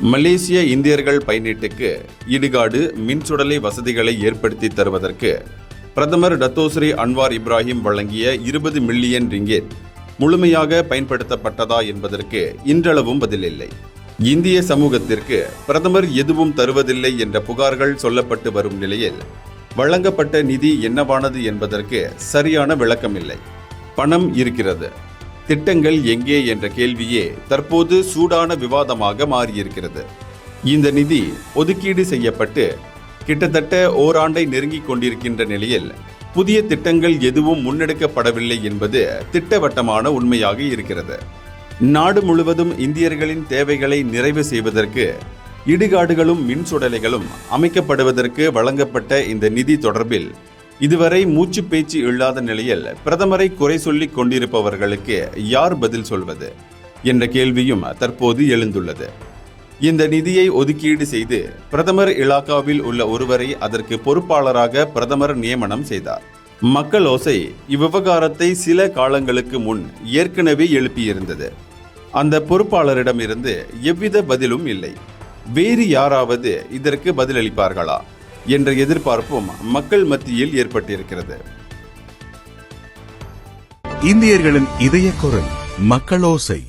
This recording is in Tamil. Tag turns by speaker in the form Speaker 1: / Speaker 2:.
Speaker 1: மலேசிய இந்தியர்கள் பயணீட்டுக்கு இடுகாடு மின்சுடலை வசதிகளை ஏற்படுத்தி தருவதற்கு பிரதமர் டத்தோஸ்ரீ அன்வார் இப்ராஹிம் வழங்கிய 20 மில்லியன் ரிங்கெட் முழுமையாக பயன்படுத்தப்பட்டதா என்பதற்கு இன்றளவும் பதிலில்லை. இந்திய சமூகத்திற்கு பிரதமர் எதுவும் தருவதில்லை என்ற புகார்கள் சொல்லப்பட்டு வரும் நிலையில் வழங்கப்பட்ட நிதி என்னவானது என்பதற்கு சரியான விளக்கமில்லை. பணம் இருக்கிறது, திட்டங்கள் எங்கே என்ற கேள்வியே தற்போது சூடான விவாதமாக மாறியிருக்கிறது. இந்த நிதி ஒதுக்கீடு செய்யப்பட்டு கிட்டத்தட்ட ஓராண்டை நெருங்கிக் கொண்டிருக்கின்ற நிலையில் புதிய திட்டங்கள் எதுவும் முன்னெடுக்கப்படவில்லை என்பது திட்டவட்டமான உண்மையாக இருக்கிறது. நாடு முழுவதும் இந்தியர்களின் தேவைகளை நிறைவு செய்வதற்கு இடுகாடுகளும் மின்சுடலைகளும் அமைக்கப்படுவதற்கு வழங்கப்பட்ட இந்த நிதி தொடர்பில் இதுவரை மூச்சு பேச்சு இல்லாத நிலையில் பிரதமரை குறை சொல்லிக் கொண்டிருப்பவர்களுக்கு யார் பதில் சொல்வது என்ற கேள்வியும் தற்போது எழுந்துள்ளது. இந்த நிதியை ஒதுக்கீடு செய்து பிரதமர் இலாக்காவில் உள்ள ஒருவரை அதற்கு பொறுப்பாளராக பிரதமர் நியமனம் செய்தார். மக்கள் ஓசை இவ்விவகாரத்தை சில காலங்களுக்கு முன் ஏற்கனவே எழுப்பியிருந்தது. அந்த பொறுப்பாளரிடமிருந்து எவ்வித பதிலும் இல்லை. வேறு யாராவது இதற்கு பதிலளிப்பார்களா என்ற எதிர்பார்ப்பும் மக்கள் மத்தியில் ஏற்பட்டிருக்கிறது.
Speaker 2: இந்தியர்களின் இதய குரல் மக்கள் ஓசை.